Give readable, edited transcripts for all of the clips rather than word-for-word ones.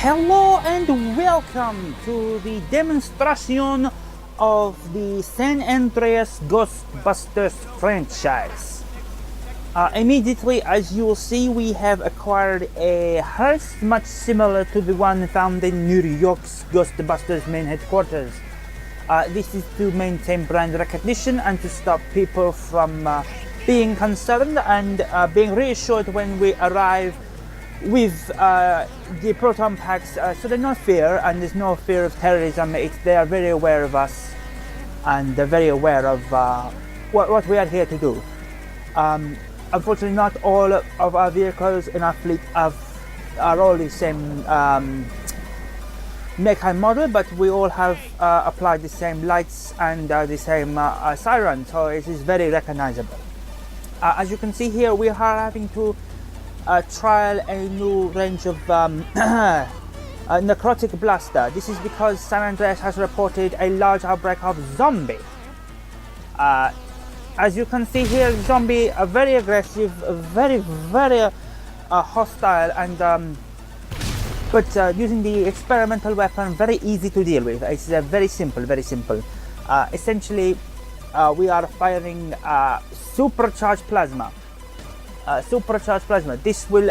Hello and welcome to the demonstration of the San Andreas Ghostbusters franchise. Immediately, as you will see, we have acquired a hearse much similar to the one found in New York's Ghostbusters main headquarters. This is to maintain brand recognition and to stop people from being concerned and being reassured when we arrive with the proton packs, so there's no fear, and there's no fear of terrorism. They are very aware of us, and they're very aware of what we are here to do. Unfortunately, not all of our vehicles in our fleet are all the same make and model, but we all have applied the same lights and the same siren, so it is very recognizable. As you can see here, we are having to trial a new range of necrotic blaster. This is because San Andreas has reported a large outbreak of zombie. As you can see here, zombie are very aggressive, very hostile, and but using the experimental weapon, very easy to deal with. It's very simple. Essentially, we are firing supercharged plasma. This will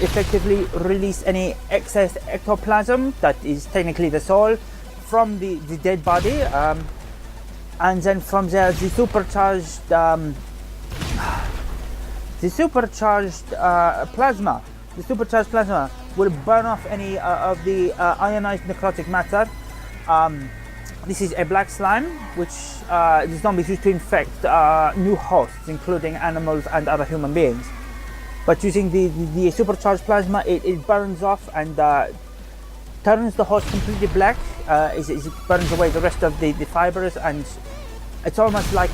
effectively release any excess ectoplasm, that is technically the soul, from the dead body, and then from there the supercharged plasma will burn off any of the ionized necrotic matter. This is a black slime which the zombies use to infect new hosts, including animals and other human beings. But using the supercharged plasma, it burns off and turns the host completely black. It burns away the rest of the fibers, and it's almost like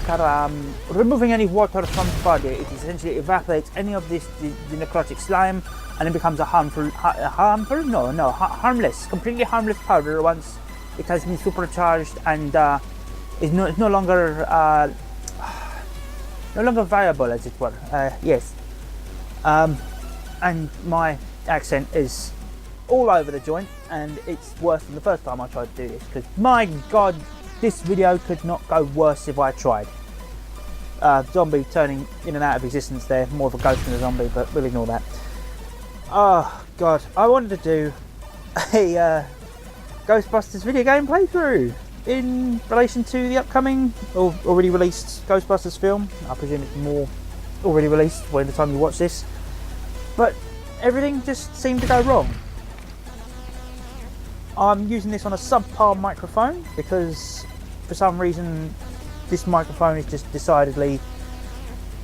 removing any water from the body. It essentially evaporates any of the necrotic slime, and it becomes a completely harmless powder once it has been supercharged and is no longer viable, as it were. Yes. And my accent is all over the joint, and it's worse than the first time I tried to do this, because my god, this video could not go worse if I tried. Zombie turning in and out of existence there, more of a ghost than a zombie, but we'll ignore that. Oh god, I wanted to do a Ghostbusters video game playthrough in relation to the upcoming or already released Ghostbusters film. I presume it's more already released by the time you watch this, but everything just seemed to go wrong. I'm using this on a subpar microphone because for some reason this microphone is just decidedly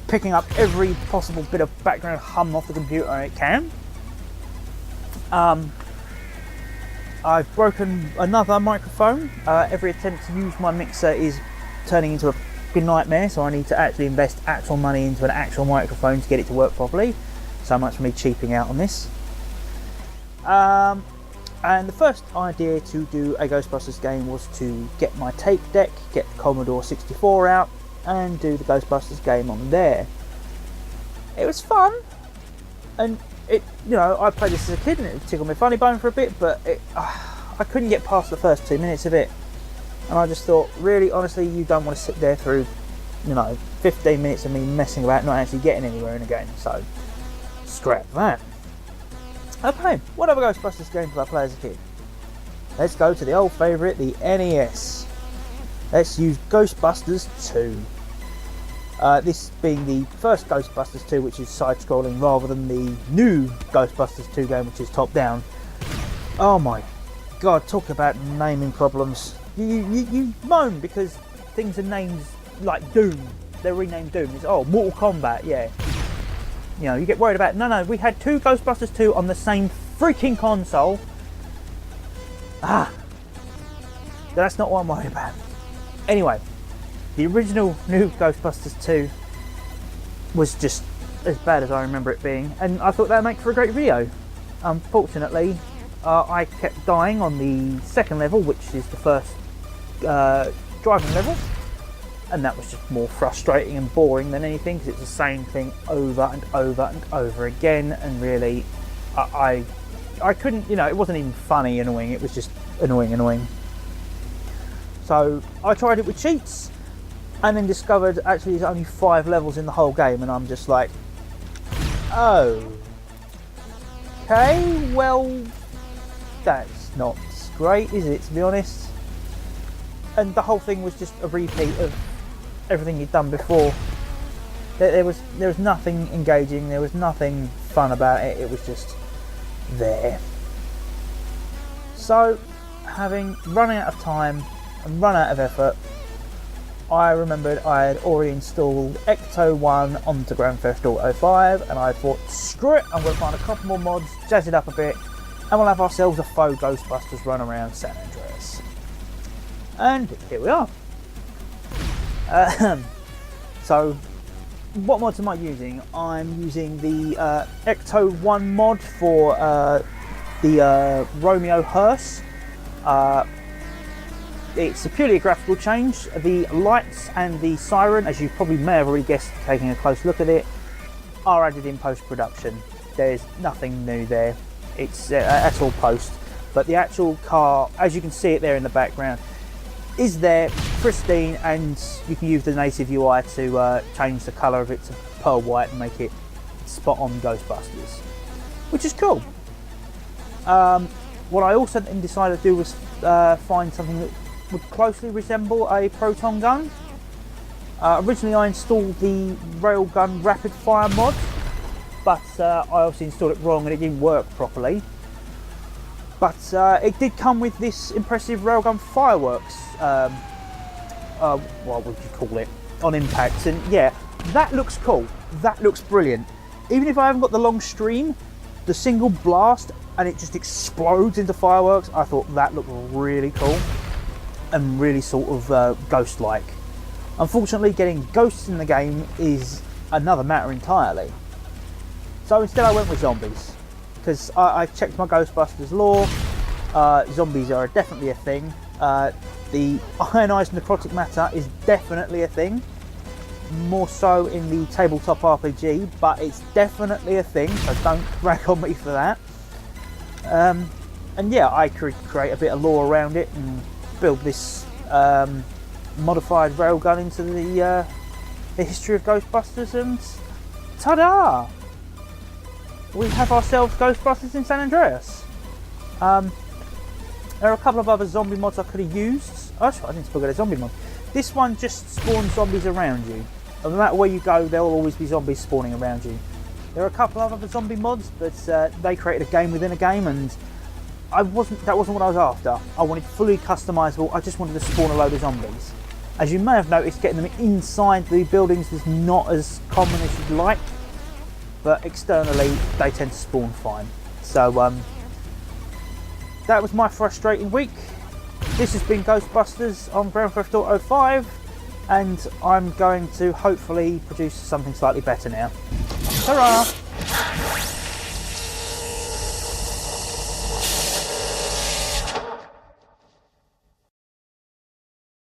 picking up every possible bit of background hum off the computer it can. I've broken another microphone. Every attempt to use my mixer is turning into a fucking nightmare, so I need to actually invest actual money into an actual microphone to get it to work properly. So much for me cheaping out on this. And the first idea to do a Ghostbusters game was to get my tape deck, get the Commodore 64 out, and do the Ghostbusters game on there. It was fun, and I played this as a kid and it tickled my funny bone for a bit, but I couldn't get past the first 2 minutes of it, and I just thought, really, honestly, you don't want to sit there through 15 minutes of me messing about, not actually getting anywhere in a game, so scrap that. Okay, what other Ghostbusters game did I play as a kid? Let's go to the old favourite, the NES. Let's use Ghostbusters 2. This being the first Ghostbusters 2, which is side-scrolling, rather than the new Ghostbusters 2 game, which is top-down. Oh my god, talk about naming problems. You moan because things are named like Doom. They're renamed Doom. It's, Mortal Kombat, yeah. You get worried about, no, we had two Ghostbusters 2 on the same freaking console. That's not what I'm worried about. Anyway, the original new Ghostbusters 2 was just as bad as I remember it being, and I thought that would make for a great video. Unfortunately, I kept dying on the second level, which is the first driving level, and that was just more frustrating and boring than anything, because it's the same thing over and over and over again, and really I I couldn't, you know, it wasn't even funny annoying, it was just annoying. So I tried it with cheats and then discovered actually there's only 5 levels in the whole game, and I'm just like, oh, okay, well, that's not great, is it, to be honest? And the whole thing was just a repeat of everything you'd done before. There was nothing engaging, there was nothing fun about it, it was just there. So, having run out of time and run out of effort, I remembered I had already installed Ecto 1 onto Grand Theft Auto 5, and I thought, screw it, I'm going to find a couple more mods, jazz it up a bit, and we'll have ourselves a faux Ghostbusters run around San Andreas. And here we are. So, what mods am I using? I'm using the Ecto 1 mod for the Romeo hearse. It's purely a graphical change. The lights and the siren, as you probably may have already guessed taking a close look at it, are added in post-production. There's nothing new there. It's that's all post. But the actual car, as you can see it there in the background, is there, pristine, and you can use the native UI to change the colour of it to pearl white and make it spot on Ghostbusters, which is cool. What I also then decided to do was find something that would closely resemble a proton gun. Originally I installed the Railgun rapid fire mod, but I obviously installed it wrong and it didn't work properly. But it did come with this impressive Railgun fireworks, what would you call it, on impact, and yeah, that looks cool, that looks brilliant. Even if I haven't got the long stream, the single blast and it just explodes into fireworks, I thought that looked really cool and really sort of ghost-like. Unfortunately, getting ghosts in the game is another matter entirely. So instead I went with zombies, because I checked my Ghostbusters lore. Zombies are definitely a thing. The ionised necrotic matter is definitely a thing. More so in the tabletop RPG, but it's definitely a thing, so don't rag on me for that. And yeah, I could create a bit of lore around it and build this modified railgun into the history of Ghostbusters, and ta-da! We have ourselves Ghostbusters in San Andreas. There are a couple of other zombie mods I could have used. Oh, that's right, I didn't forget a zombie mod. This one just spawns zombies around you. No matter where you go, there will always be zombies spawning around you. There are a couple of other zombie mods, but they created a game within a game, and that wasn't what I was after. I wanted fully customizable. I just wanted to spawn a load of zombies. As you may have noticed, getting them inside the buildings is not as common as you'd like, but externally they tend to spawn fine. So that was my frustrating week. This has been Ghostbusters on Grand Theft Auto 5, and I'm going to hopefully produce something slightly better now. Ta-ra!